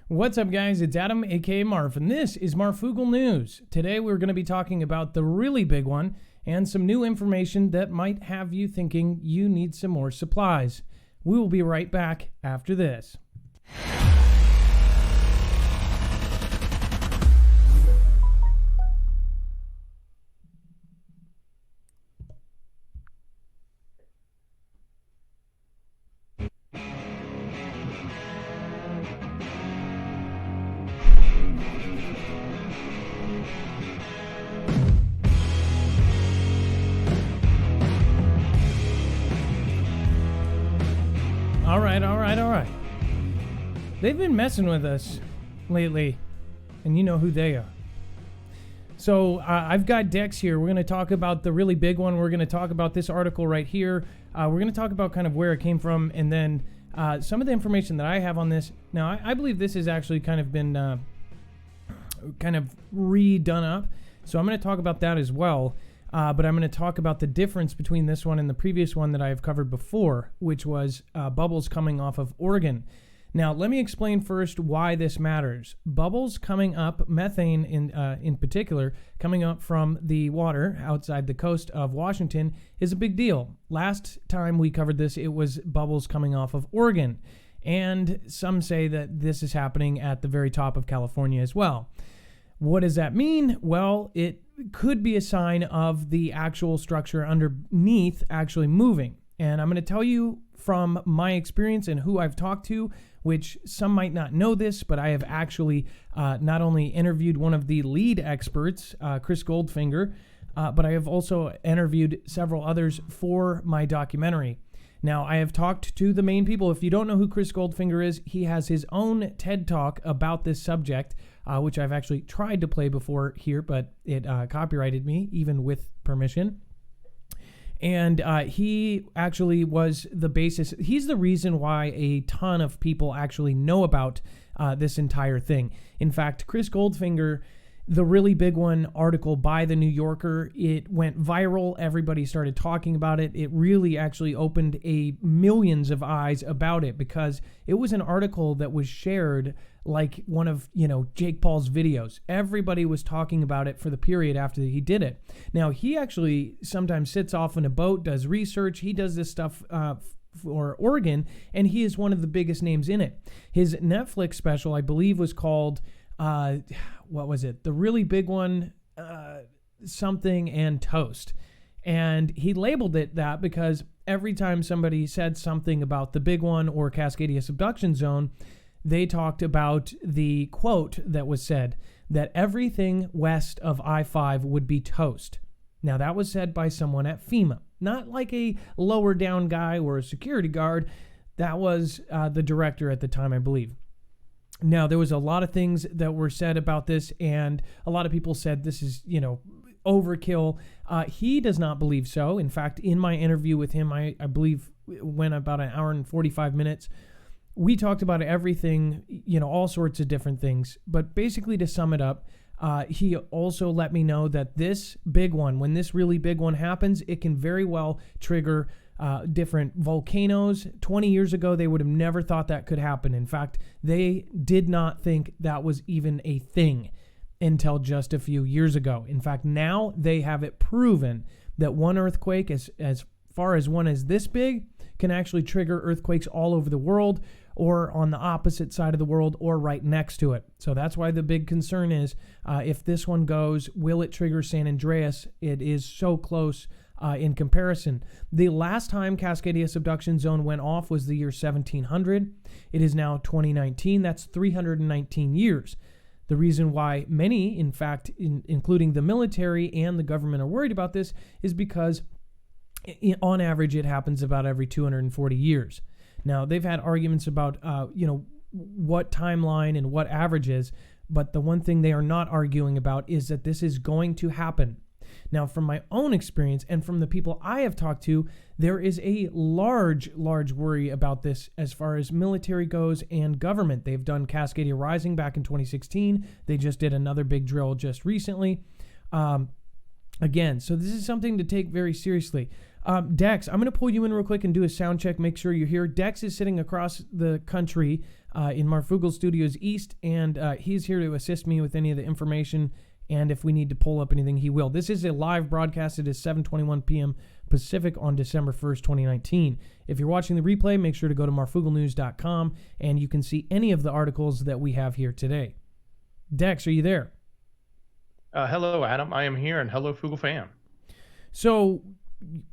What's up, guys? It's Adam, aka Marf, and this is Marfoogle News. Today we're going to be talking about the really big one and some new information that might have you thinking you need some more supplies. We will be right back after this. All right. They've been messing with us lately, and you know who they are. So I've got Dex here. We're going to talk about the really big one. We're going to talk about this article right here. We're going to talk about kind of where it came from, and then some of the information that I have on this. Now, I believe this has actually kind of been kind of redone up, so I'm going to talk about that as well. But I'm going to talk about the difference between this one and the previous one that I've covered before, which was bubbles coming off of Oregon. Now, let me explain first why this matters. Bubbles coming up, methane in particular, coming up from the water outside the coast of Washington is a big deal. Last time we covered this, it was bubbles coming off of Oregon. And some say that this is happening at the very top of California as well. What does that mean? Well, it could be a sign of the actual structure underneath actually moving. And I'm going to tell you from my experience and who I've talked to, which some might not know this, but I have actually not only interviewed one of the lead experts, Chris Goldfinger, but I have also interviewed several others for my documentary. Now, I have talked to the main people. If you don't know who Chris Goldfinger is, he has his own TED Talk about this subject, which I've actually tried to play before here, but it copyrighted me, even with permission. And he actually was the basis. He's the reason why a ton of people actually know about this entire thing. In fact, Chris Goldfinger, the really big one article by the New Yorker, it went viral. Everybody started talking about it. It really actually opened millions of eyes about it because it was an article that was shared like one of, Jake Paul's videos. Everybody was talking about it for the period after he did it. Now, he actually sometimes sits off in a boat, does research. He does this stuff for Oregon, and he is one of the biggest names in it. His Netflix special, I believe, was called... what was it? The really big one, something and toast. And he labeled it that because every time somebody said something about the big one or Cascadia subduction zone, they talked about the quote that was said, that everything west of I-5 would be toast. Now, that was said by someone at FEMA, not like a lower down guy or a security guard. That was the director at the time, I believe. Now, there was a lot of things that were said about this, and a lot of people said this is, overkill. He does not believe so. In fact, in my interview with him, I believe went about an hour and 45 minutes. We talked about everything, all sorts of different things. But basically, to sum it up, he also let me know that this big one, when this really big one happens, it can very well trigger different volcanoes. 20 years ago, they would have never thought that could happen. In fact, they did not think that was even a thing until just a few years ago. In fact, now they have it proven that one earthquake, as far as one is this big, can actually trigger earthquakes all over the world, or on the opposite side of the world, or right next to it. So that's why the big concern is, if this one goes, will it trigger San Andreas? It is so close in comparison. The last time Cascadia subduction zone went off was the year 1700. It is now 2019. That's 319 years. The reason why many, in fact, including the military and the government, are worried about this is because on average it happens about every 240 years. Now, they've had arguments about what timeline and what average is, but the one thing they are not arguing about is that this is going to happen. Now, from my own experience and from the people I have talked to, there is a large worry about this as far as military goes and government. They've done Cascadia Rising back in 2016. They just did another big drill just recently. Again, so this is something to take very seriously. Dex, I'm going to pull you in real quick and do a sound check, make sure you're here. Dex is sitting across the country in Marfoogle Studios East, and he's here to assist me with any of the information, and if we need to pull up anything, he will. This is a live broadcast. It is 7:21 p.m. Pacific on December 1st, 2019. If you're watching the replay, make sure to go to marfooglenews.com, and you can see any of the articles that we have here today. Dex, are you there? Hello, Adam. I am here, and hello, Foogle Fam. So,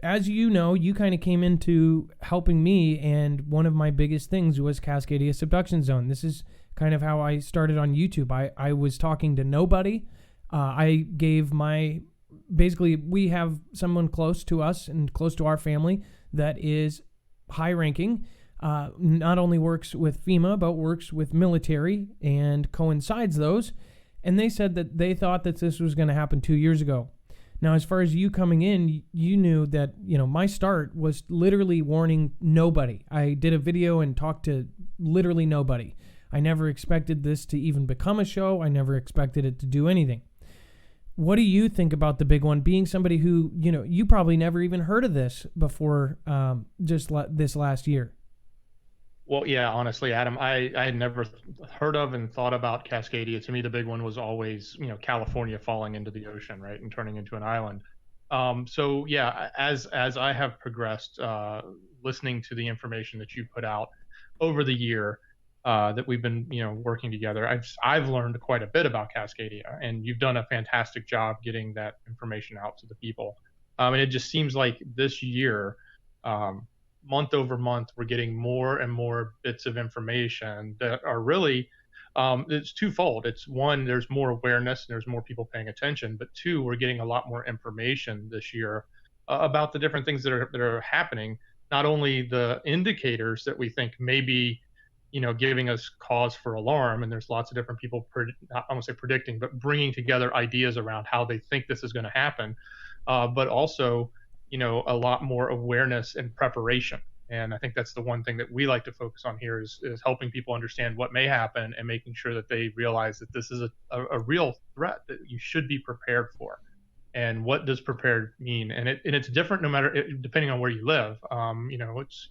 as you know, you kind of came into helping me, and one of my biggest things was Cascadia Subduction Zone. This is kind of how I started on YouTube. I was talking to nobody. I gave basically, we have someone close to us and close to our family that is high ranking, not only works with FEMA, but works with military and coincides those. And they said that they thought that this was going to happen 2 years ago. Now, as far as you coming in, you knew that, my start was literally warning nobody. I did a video and talked to literally nobody. I never expected this to even become a show. I never expected it to do anything. What do you think about the big one? Being somebody who, you probably never even heard of this before this last year. Well, yeah, honestly, Adam, I had never heard of and thought about Cascadia. To me, the big one was always, California falling into the ocean, right, and turning into an island. So, yeah, as I have progressed, listening to the information that you put out over the year that we've been, working together, I've learned quite a bit about Cascadia, and you've done a fantastic job getting that information out to the people. And it just seems like this year, month over month, we're getting more and more bits of information that are really, it's twofold. It's one, there's more awareness and there's more people paying attention, but two, we're getting a lot more information this year about the different things that are happening. Not only the indicators that we think may be, giving us cause for alarm, and there's lots of different people, I won't say predicting, but bringing together ideas around how they think this is going to happen, but also, a lot more awareness and preparation. And I think that's the one thing that we like to focus on here is helping people understand what may happen and making sure that they realize that this is a real threat that you should be prepared for. And what does prepared mean? And it's different depending on where you live.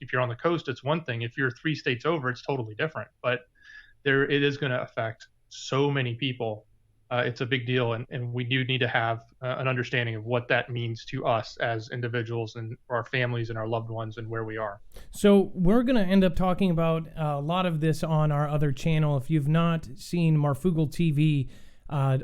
If you're on the coast, it's one thing. If you're 3 states over, it's totally different. But it is going to affect so many people. It's a big deal, and we do need to have an understanding of what that means to us as individuals and for our families and our loved ones and where we are. So we're going to end up talking about a lot of this on our other channel. If you've not seen Marfoogle TV,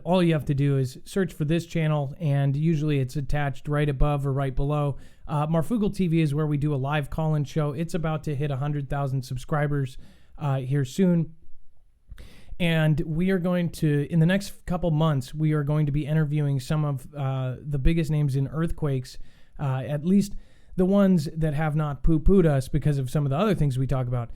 all you have to do is search for this channel, and usually it's attached right above or right below. Marfoogle TV is where we do a live call-in show. It's about to hit 100,000 subscribers here soon. And we are going to, in the next couple months, we are going to be interviewing some of the biggest names in earthquakes, at least the ones that have not poo-pooed us because of some of the other things we talk about.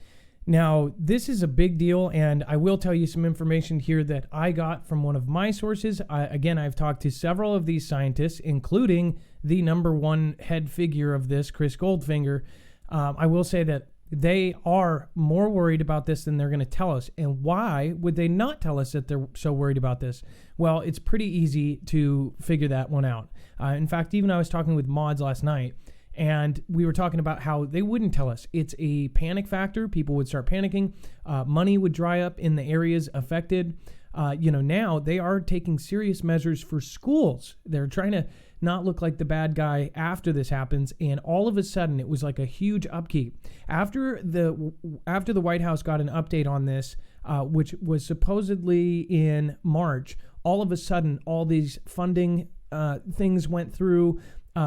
Now, this is a big deal, and I will tell you some information here that I got from one of my sources. Again, I've talked to several of these scientists, including the number one head figure of this, Chris Goldfinger. I will say that they are more worried about this than they're going to tell us. And why would they not tell us that they're so worried about this? Well, it's pretty easy to figure that one out. In fact, even I was talking with Mods last night, and we were talking about how they wouldn't tell us. It's a panic factor. People would start panicking. Money would dry up in the areas affected. Now they are taking serious measures for schools. They're trying to not look like the bad guy after this happens, and all of a sudden it was like a huge upkeep after the White House got an update on this, which was supposedly in March. All of a sudden, all these funding things went through.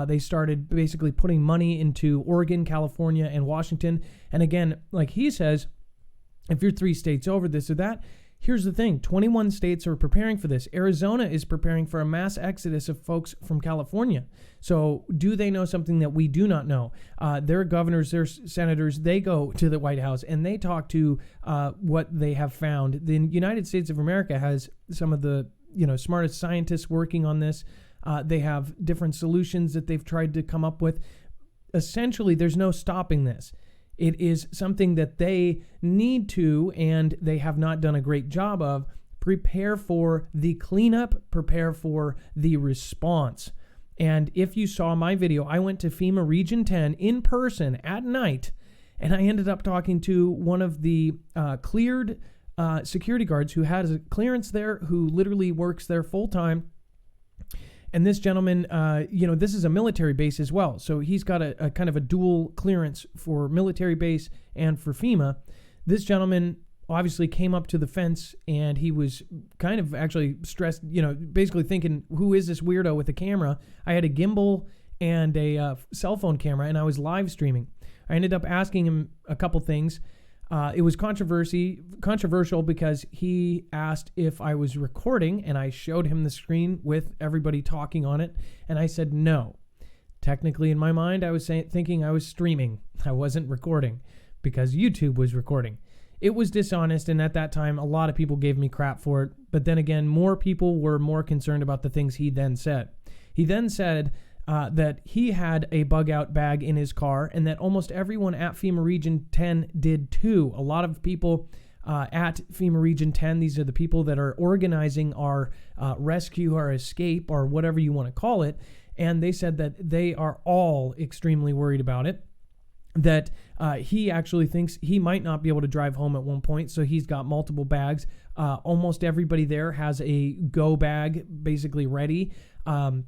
They started basically putting money into Oregon, California, and Washington. And again, like he says, if you're 3 states over, this or that. Here's the thing, 21 states are preparing for this. Arizona is preparing for a mass exodus of folks from California. So do they know something that we do not know? Their governors, their senators, they go to the White House and they talk to what they have found. The United States of America has some of the smartest scientists working on this. They have different solutions that they've tried to come up with. Essentially, there's no stopping this. It is something that they need to, and they have not done a great job of, prepare for the cleanup, prepare for the response. And if you saw my video, I went to FEMA Region 10 in person at night, and I ended up talking to one of the cleared security guards who has a clearance there, who literally works there full time. And this gentleman, this is a military base as well. So he's got a kind of a dual clearance for military base and for FEMA. This gentleman obviously came up to the fence, and he was kind of actually stressed, basically thinking, who is this weirdo with a camera? I had a gimbal and a cell phone camera, and I was live streaming. I ended up asking him a couple things. It was controversial because he asked if I was recording, and I showed him the screen with everybody talking on it, and I said no. Technically, in my mind, I was thinking I was streaming. I wasn't recording because YouTube was recording. It was dishonest, and at that time, a lot of people gave me crap for it. But then again, more people were more concerned about the things he then said. He then said that he had a bug-out bag in his car, and that almost everyone at FEMA Region 10 did too. A lot of people at FEMA Region 10, these are the people that are organizing our rescue, our escape, or whatever you want to call it, and they said that they are all extremely worried about it. That he actually thinks he might not be able to drive home at one point, so he's got multiple bags. Almost everybody there has a go bag basically ready. And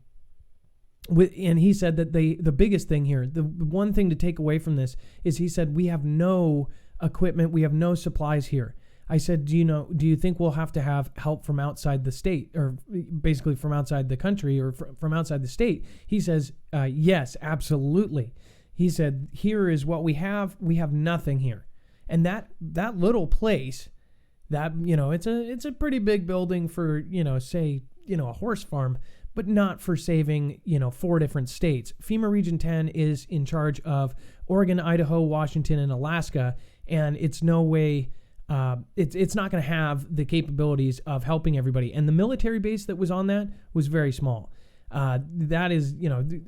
he said that the biggest thing here, the one thing to take away from this is he said, we have no equipment, we have no supplies here. I said, do you think we'll have to have help from outside the state, or basically from outside the country, or from outside the state? He says, yes, absolutely. He said, here is what we have nothing here. And that little place, that, it's a pretty big building for, say, a horse farm, but not for saving, 4 different states. FEMA Region 10 is in charge of Oregon, Idaho, Washington, and Alaska, and it's no way, it's not going to have the capabilities of helping everybody. And the military base that was on that was very small. That is,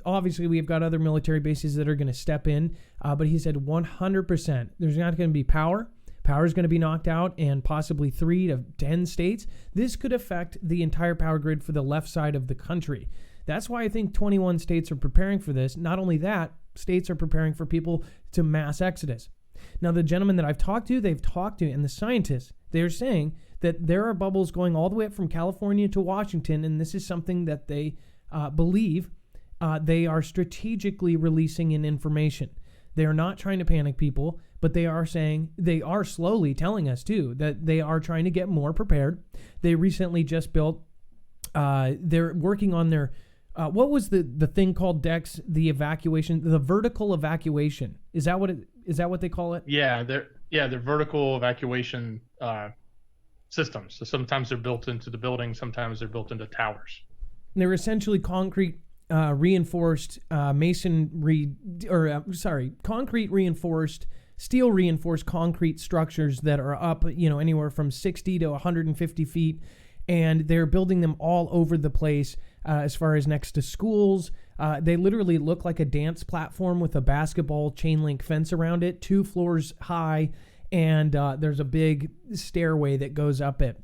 obviously we've got other military bases that are going to step in, but he said 100%, there's not going to be power. Power is going to be knocked out in possibly 3 to 10 states. This could affect the entire power grid for the left side of the country. That's why I think 21 states are preparing for this. Not only that, states are preparing for people to mass exodus. Now, the gentleman that they've talked to, and the scientists, they're saying that there are bubbles going all the way up from California to Washington, and this is something that they believe they are strategically releasing in information. They are not trying to panic people, but they are slowly telling us too that they are trying to get more prepared. They recently just built, they're working on their, what was the thing called, Dex? The vertical evacuation. Is that what they call it? Yeah, they're vertical evacuation systems. So sometimes they're built into the building, sometimes they're built into towers. They're essentially concrete reinforced concrete reinforced, steel reinforced concrete structures that are up, anywhere from 60 to 150 feet. And they're building them all over the place, as far as next to schools. They literally look like a dance platform with a basketball chain link fence around it, 2 floors high. And there's a big stairway that goes up it.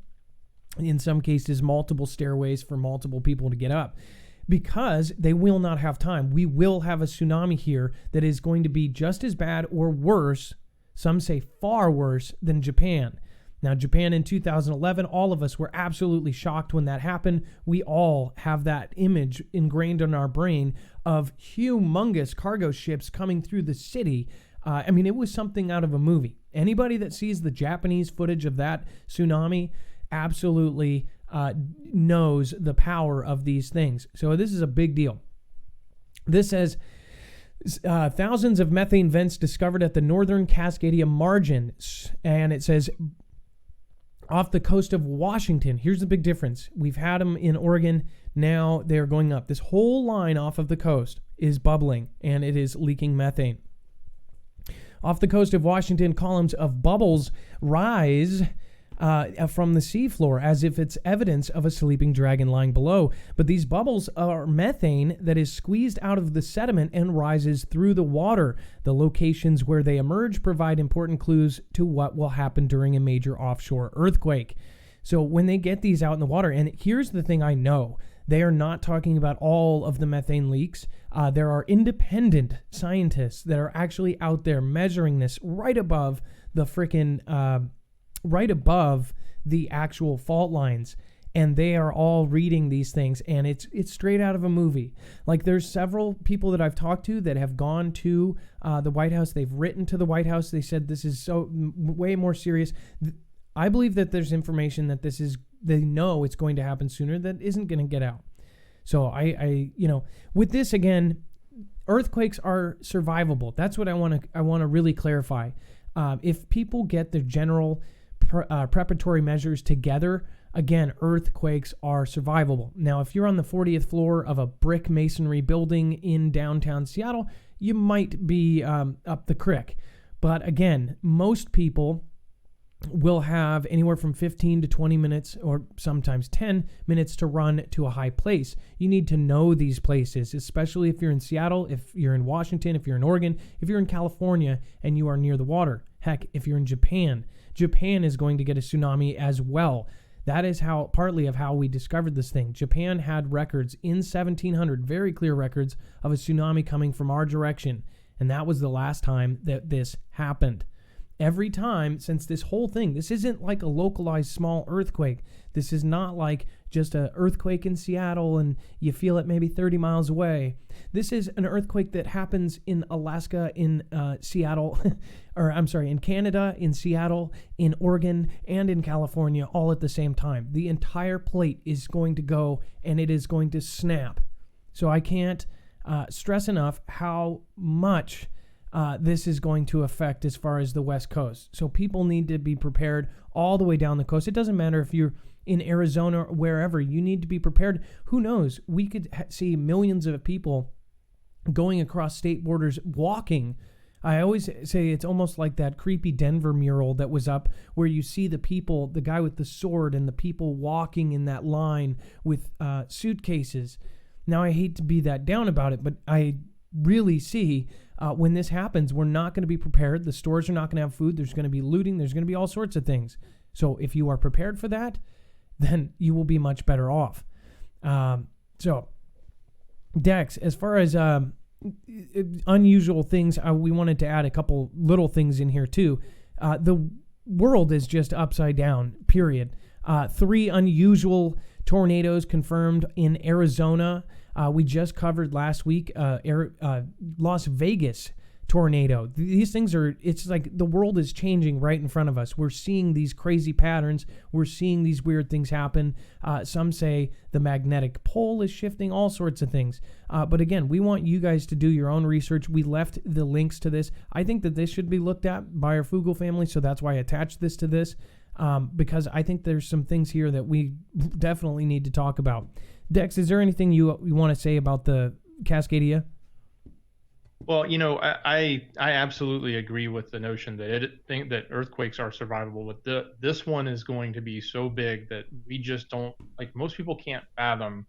In some cases, multiple stairways for multiple people to get up, because they will not have time. We will have a tsunami here that is going to be just as bad or worse, some say far worse, than Japan. Now, Japan in 2011, all of us were absolutely shocked when that happened. We all have that image ingrained in our brain of humongous cargo ships coming through the city. It was something out of a movie. Anybody that sees the Japanese footage of that tsunami absolutely knows the power of these things. So this is a big deal. This says thousands of methane vents discovered at the northern Cascadia margin, and it says off the coast of Washington. Here's the big difference. We've had them in Oregon. Now they're going up. This whole line off of the coast is bubbling, and it is leaking methane. Off the coast of Washington, columns of bubbles rise from the seafloor as if it's evidence of a sleeping dragon lying below. But these bubbles are methane that is squeezed out of the sediment and rises through the water. The locations where they emerge provide important clues to what will happen during a major offshore earthquake. So when they get these out in the water, and here's the thing I know, They are not talking about all of the methane leaks. There are independent scientists that are actually out there measuring this right above the right above the actual fault lines. And they are all reading these things, and it's straight out of a movie. Like, there's several people that I've talked to that have gone to the White House. They've written to the White House. They said this is way more serious. I believe that there's information that they know it's going to happen sooner that isn't going to get out. So I with this, again, earthquakes are survivable. That's what I want to really clarify. If people get their general preparatory measures together, again, earthquakes are survivable. Now, if you're on the 40th floor of a brick masonry building in downtown Seattle, you might be up the creek. But again, most people will have anywhere from 15 to 20 minutes or sometimes 10 minutes to run to a high place. You need to know these places, especially if you're in Seattle, if you're in Washington, if you're in Oregon, if you're in California and you are near the water. Heck, if you're in Japan is going to get a tsunami as well. That is partly of how we discovered this thing. Japan had records in 1700, very clear records of a tsunami coming from our direction. And that was the last time that this happened. Every time since this whole thing, this isn't like a localized small earthquake. This is not like just an earthquake in Seattle and you feel it maybe 30 miles away. This is an earthquake that happens in Alaska, in Seattle, in Canada, in Seattle, in Oregon, and in California, all at the same time. The entire plate is going to go and it is going to snap. So I can't stress enough how much this is going to affect as far as the West Coast. So people need to be prepared all the way down the coast. It doesn't matter if you're in Arizona or wherever, you need to be prepared. Who knows? We could see millions of people going across state borders walking. I always say it's almost like that creepy Denver mural that was up where you see the people, the guy with the sword and the people walking in that line with suitcases. Now, I hate to be that down about it, but I really see when this happens, we're not going to be prepared. The stores are not going to have food. There's going to be looting. There's going to be all sorts of things. So if you are prepared for that, then you will be much better off. So, Dex, as far as unusual things, we wanted to add a couple little things in here too. The world is just upside down, period. 3 unusual tornadoes confirmed in Arizona. We just covered last week Las Vegas tornado. These things it's like the world is changing right in front of us. We're seeing these crazy patterns. We're seeing these weird things happen. Some say the magnetic pole is shifting, all sorts of things. But again, we want you guys to do your own research. We left the links to this. I think that this should be looked at by our Foogle family, so that's why I attached this to this, because I think there's some things here that we definitely need to talk about. Dex, is there anything you want to say about the Cascadia? Well, I absolutely agree with the notion that earthquakes are survivable, but this one is going to be so big that we just don't, like, most people can't fathom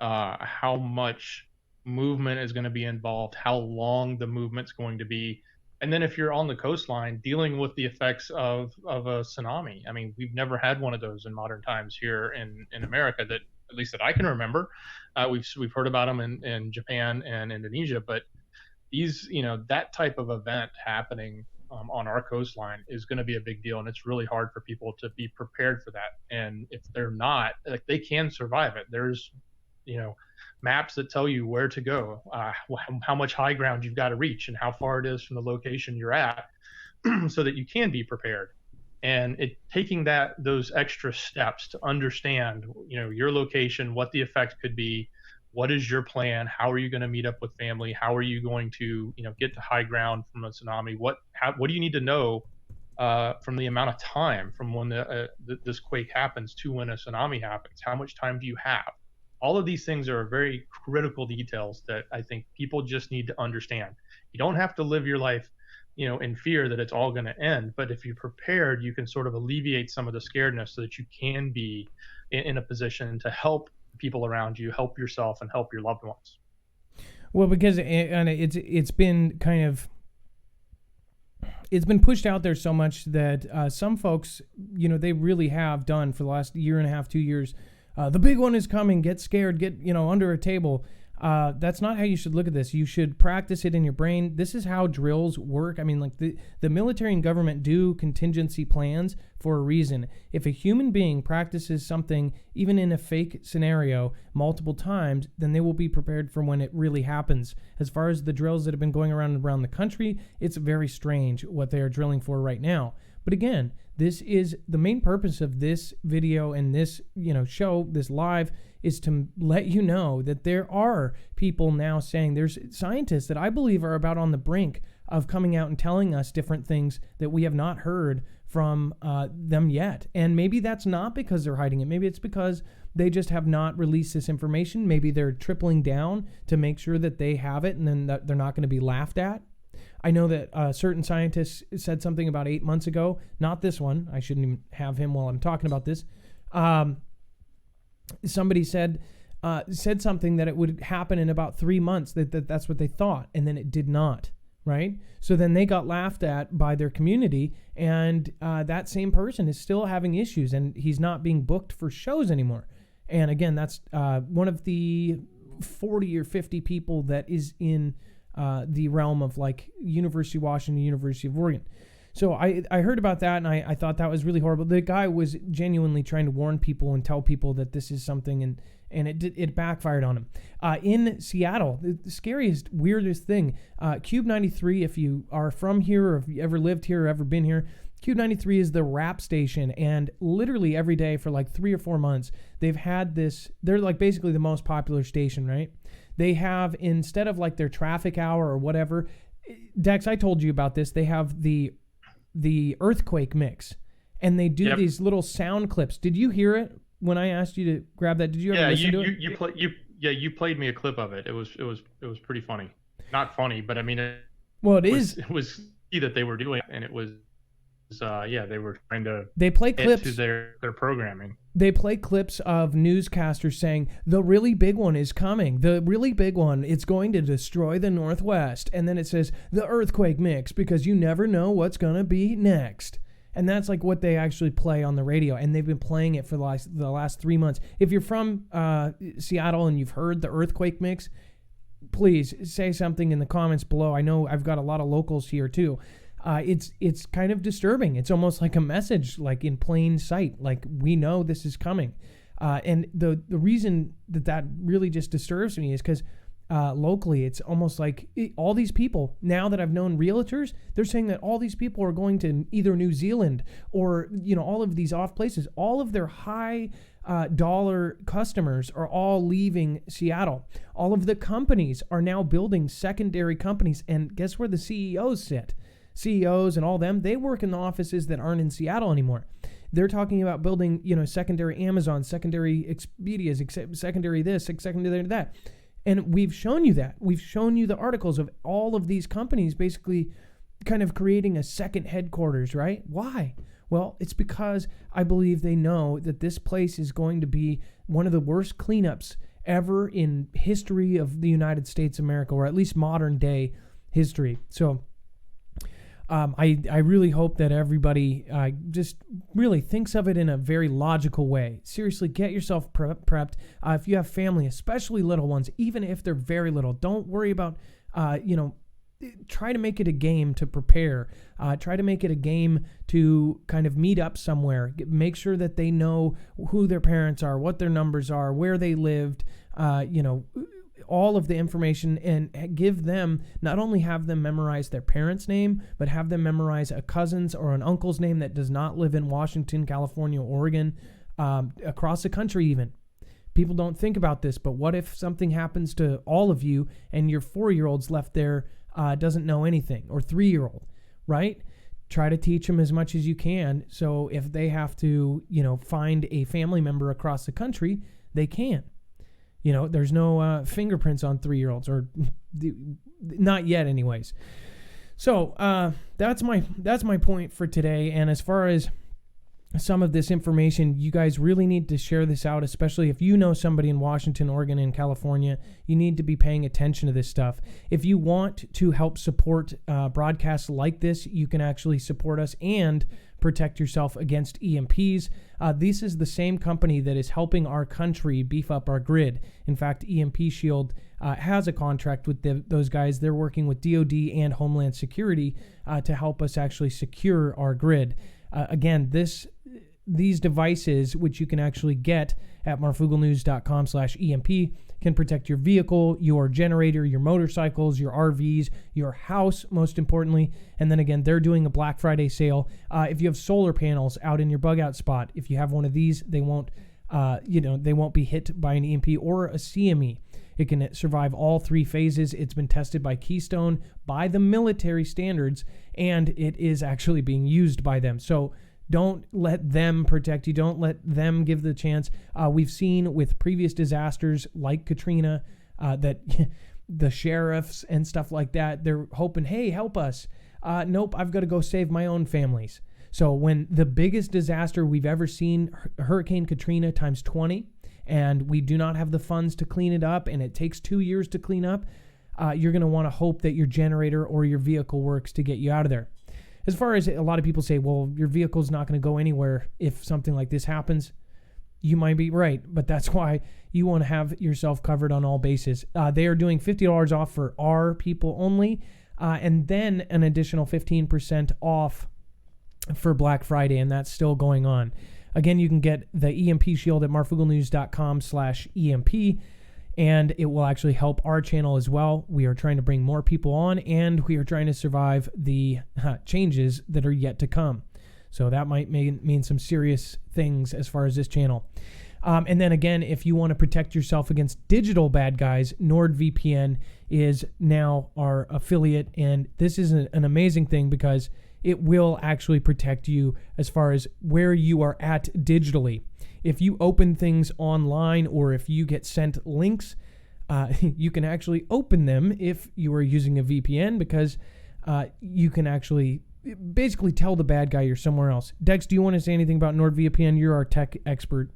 how much movement is going to be involved, how long the movement's going to be. And then if you're on the coastline dealing with the effects of a tsunami, I mean, we've never had one of those in modern times here in America, that at least that I can remember. We've heard about them in Japan and Indonesia, but these, that type of event happening on our coastline is going to be a big deal, and it's really hard for people to be prepared for that. And if they're not, like, they can survive it. There's, maps that tell you where to go, how much high ground you've got to reach, and how far it is from the location you're at, so that you can be prepared. And taking those extra steps to understand, your location, what the effect could be, what is your plan, how are you going to meet up with family, how are you going to, get to high ground from a tsunami, what do you need to know from the amount of time from when this quake happens to when a tsunami happens, how much time do you have? All of these things are very critical details that I think people just need to understand. You don't have to live your life, in fear that it's all going to end. But if you're prepared, you can sort of alleviate some of the scaredness so that you can be in a position to help people around you, help yourself, and help your loved ones. Well, because it's been pushed out there so much that some folks, they really have done for the last year and a half, 2 years, the big one is coming, get scared, get, under a table. That's not how you should look at this. You should practice it in your brain. This is how drills work. I mean, like the military and government do contingency plans for a reason. If a human being practices something, even in a fake scenario, multiple times, then they will be prepared for when it really happens. As far as the drills that have been going around the country, it's very strange what they are drilling for right now. But again, this is the main purpose of this video and this, show, this live, is to let you know that there are people now saying, there's scientists that I believe are about on the brink of coming out and telling us different things that we have not heard from them yet. And maybe that's not because they're hiding it. Maybe it's because they just have not released this information. Maybe they're tripling down to make sure that they have it and then that they're not going to be laughed at. I know that certain scientists said something about 8 months ago, not this one. I shouldn't even have him while I'm talking about this. Somebody said something that it would happen in about 3 months, that's what they thought, and then it did not, right? So then they got laughed at by their community, and that same person is still having issues, and he's not being booked for shows anymore. And again, that's one of the 40 or 50 people that is in the realm of like University of Washington, University of Oregon. So I heard about that, and I thought that was really horrible. The guy was genuinely trying to warn people and tell people that this is something, and it backfired on him. In Seattle, the scariest, weirdest thing, Cube 93, if you are from here or if you ever lived here or ever been here, Cube 93 is the rap station, and literally every day for like 3 or 4 months, they've had this, they're like basically the most popular station, right? They have, instead of like their traffic hour or whatever, Dex, I told you about this, they have the earthquake mix, and they do these little sound clips. Did you hear it when I asked you to grab that? Did you ever listen to it? You played me a clip of it. It was pretty funny. Not funny, but I mean, it was that they were doing, and it was they were trying to play clips to their programming. They play clips of newscasters saying, the really big one is coming. The really big one, it's going to destroy the Northwest. And then it says, the earthquake mix, because you never know what's going to be next. And that's like what they actually play on the radio. And they've been playing it for the last 3 months. If you're from Seattle and you've heard the earthquake mix, please say something in the comments below. I know I've got a lot of locals here too. It's kind of disturbing. It's almost like a message, like in plain sight, like we know this is coming. And the reason that really just disturbs me is because locally, it's almost like all these people, now that I've known realtors, they're saying that all these people are going to either New Zealand or, all of these off places. All of their high dollar customers are all leaving Seattle. All of the companies are now building secondary companies. And guess where the CEOs sit? CEOs and all them, they work in the offices that aren't in Seattle anymore. They're talking about building, secondary Amazon, secondary Expedias, secondary this, secondary that. And we've shown you that. We've shown you the articles of all of these companies basically kind of creating a second headquarters, right? Why? Well, it's because I believe they know that this place is going to be one of the worst cleanups ever in history of the United States of America, or at least modern day history. So I really hope that everybody just really thinks of it in a very logical way. Seriously, get yourself prepped. If you have family, especially little ones, even if they're very little, don't worry about, try to make it a game to prepare. Try to make it a game to kind of meet up somewhere. Make sure that they know who their parents are, what their numbers are, where they lived, all of the information, and give them, not only have them memorize their parents' name, but have them memorize a cousin's or an uncle's name that does not live in Washington, California, Oregon, across the country even. People don't think about this, but what if something happens to all of you and your 4-year-old's left there doesn't know anything, or 3-year-old, right? Try to teach them as much as you can, so if they have to, find a family member across the country, they can. There's no fingerprints on 3-year-olds, or not yet anyways. So that's my point for today. And as far as some of this information, you guys really need to share this out, especially if you know somebody in Washington, Oregon, and California. You need to be paying attention to this stuff. If you want to help support broadcasts like this, you can actually support us and protect yourself against EMPs. This is the same company that is helping our country beef up our grid. In fact, EMP Shield has a contract with those guys. They're working with DoD and Homeland Security to help us actually secure our grid. Again, these devices, which you can actually get at marfooglenews.com/EMP, can protect your vehicle, your generator, your motorcycles, your RVs, your house, most importantly. And then again, they're doing a Black Friday sale. If you have solar panels out in your bug out spot, if you have one of these, they won't be hit by an EMP or a CME. It can survive all three phases. It's been tested by Keystone, by the military standards, and it is actually being used by them. So don't let them protect you. Don't let them give the chance. We've seen with previous disasters like Katrina that the sheriffs and stuff like that, they're hoping, hey, help us. Nope, I've got to go save my own families. So when the biggest disaster we've ever seen, Hurricane Katrina times 20, and we do not have the funds to clean it up, and it takes 2 years to clean up, you're going to want to hope that your generator or your vehicle works to get you out of there. As far as a lot of people say, well, your vehicle's not going to go anywhere if something like this happens. You might be right, but that's why you want to have yourself covered on all bases. They are doing $50 off for our people only, and then an additional 15% off for Black Friday, and that's still going on. Again, you can get the EMP Shield at marfooglenews.com/EMP, and it will actually help our channel as well. We are trying to bring more people on, and we are trying to survive the changes that are yet to come. So that might mean some serious things as far as this channel. And then again, if you want to protect yourself against digital bad guys, NordVPN is now our affiliate, and this is an amazing thing because it will actually protect you as far as where you are at digitally. If you open things online or if you get sent links, you can actually open them if you are using a VPN because you can actually basically tell the bad guy you're somewhere else. Dex, do you want to say anything about NordVPN? You're our tech expert.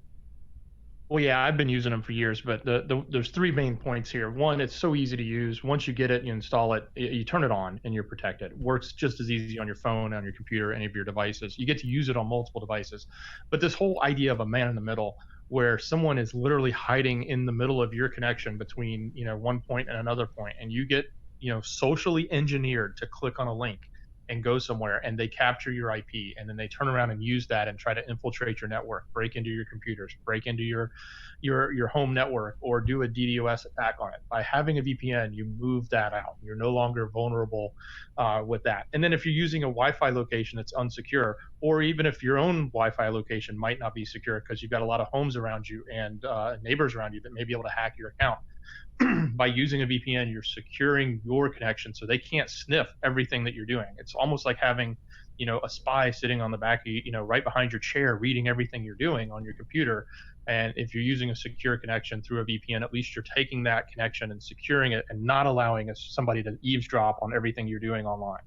Well, yeah, I've been using them for years, but there's three main points here. One, it's so easy to use. Once you get it, you install it, you turn it on, and you're protected. It works just as easy on your phone, on your computer, any of your devices. You get to use it on multiple devices. But this whole idea of a man in the middle, where someone is literally hiding in the middle of your connection between, one point and another point, and you get, socially engineered to click on a link and go somewhere, and they capture your IP, and then they turn around and use that and try to infiltrate your network, break into your computers, break into your home network, or do a DDoS attack on it. By having a VPN, you move that out. You're no longer vulnerable with that. And then if you're using a Wi-Fi location that's unsecure, or even if your own Wi-Fi location might not be secure because you've got a lot of homes around you and neighbors around you that may be able to hack your account, by using a VPN, you're securing your connection so they can't sniff everything that you're doing. It's almost like having, a spy sitting on the back of you, right behind your chair, reading everything you're doing on your computer. And if you're using a secure connection through a VPN, at least you're taking that connection and securing it and not allowing somebody to eavesdrop on everything you're doing online.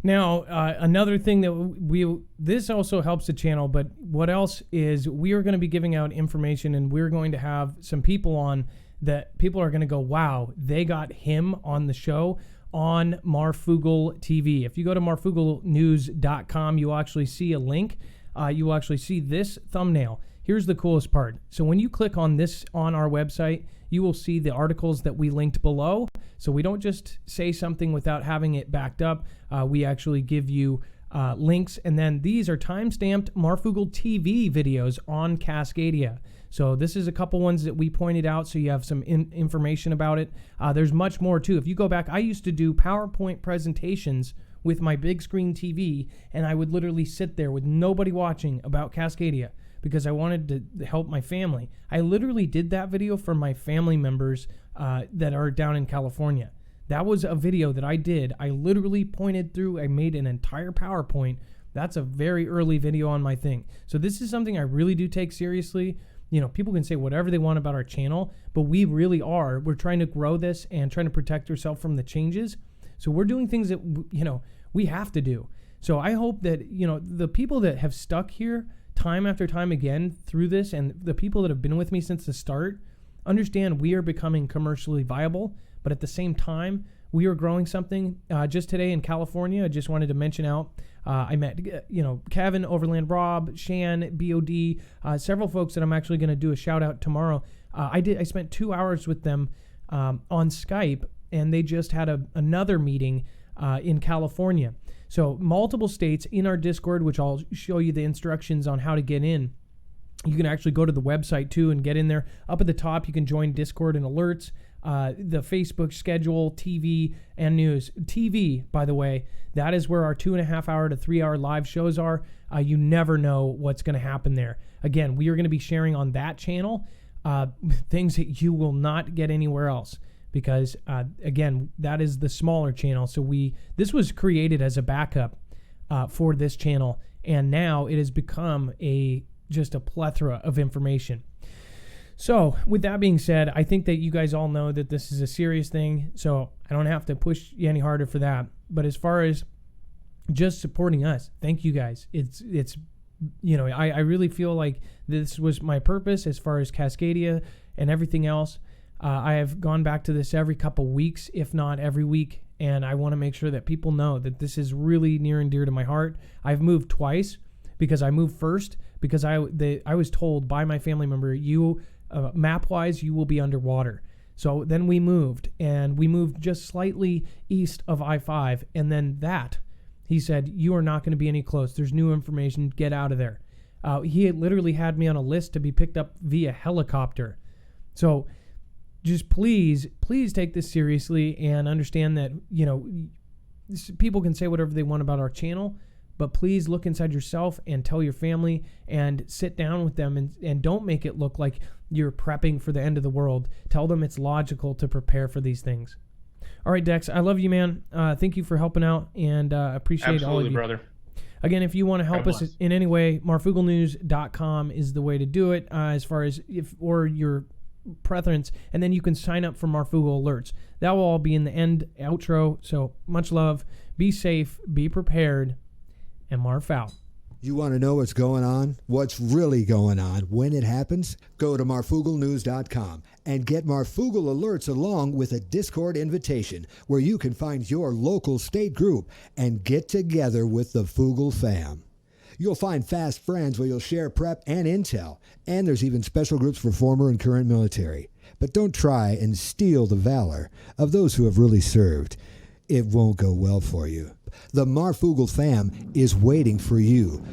Now, another thing that this also helps the channel, but what else is we are going to be giving out information, and we're going to have some people on that people are going to go, wow, they got him on the show on Marfoogle TV. If you go to marfooglenews.com, you will actually see a link. You will actually see this thumbnail. Here's the coolest part. So when you click on this on our website, you will see the articles that we linked below. So we don't just say something without having it backed up. We actually give you links, and then these are time-stamped Marfoogle TV videos on Cascadia. So this is a couple ones that we pointed out so you have some information about it. There's much more too. If you go back, I used to do PowerPoint presentations with my big screen TV, and I would literally sit there with nobody watching about Cascadia because I wanted to help my family. I literally did that video for my family members that are down in California. That was a video that I did. I literally pointed through, I made an entire PowerPoint. That's a very early video on my thing. So this is something I really do take seriously. People can say whatever they want about our channel, but we really are. We're trying to grow this and trying to protect ourselves from the changes. So we're doing things that, we have to do. So I hope that, the people that have stuck here time after time again through this, and the people that have been with me since the start understand we are becoming commercially viable, but at the same time, we are growing something. Just today in California, I just wanted to mention out, I met, Kevin, Overland Rob, Shan, BOD, several folks that I'm actually going to do a shout out tomorrow. I spent 2 hours with them on Skype, and they just had another meeting in California. So multiple states in our Discord, which I'll show you the instructions on how to get in. You can actually go to the website too and get in there. Up at the top, you can join Discord and alerts, the Facebook schedule, TV, and news. TV, by the way, that is where our 2.5 hour to 3 hour live shows are. You never know what's going to happen there. Again, we are going to be sharing on that channel things that you will not get anywhere else. Because, again, that is the smaller channel. So this was created as a backup for this channel. And now it has become just a plethora of information. So with that being said, I think that you guys all know that this is a serious thing. So I don't have to push you any harder for that. But as far as just supporting us, thank you guys. It's I really feel like this was my purpose as far as Cascadia and everything else. I have gone back to this every couple weeks, if not every week, and I want to make sure that people know that this is really near and dear to my heart. I've moved twice because I moved first because I was told by my family member, you map-wise, you will be underwater. So then we moved, and we moved just slightly east of I-5, and then he said, you are not going to be any close. There's new information. Get out of there. He had literally had me on a list to be picked up via helicopter. So just please take this seriously and understand that, people can say whatever they want about our channel, but please look inside yourself and tell your family and sit down with them and don't make it look like you're prepping for the end of the world. Tell them it's logical to prepare for these things. All right, Dex, I love you, man. Thank you for helping out, and appreciate Absolutely, all of you. brother. Again, if you want to help us in any way, marfooglenews.com is the way to do it, as far as or your preference, and then you can sign up for Marfoogle alerts. That will all be in the outro. So much love, be safe, be prepared, and Marf out. You want to know what's going on? What's really going on when it happens? Go to marfooglenews.com and get Marfoogle alerts along with a Discord invitation where you can find your local state group and get together with the Foogle Fam. You'll find fast friends where you'll share prep and intel, and there's even special groups for former and current military. But don't try and steal the valor of those who have really served. It won't go well for you. The Marfoogle Fam is waiting for you.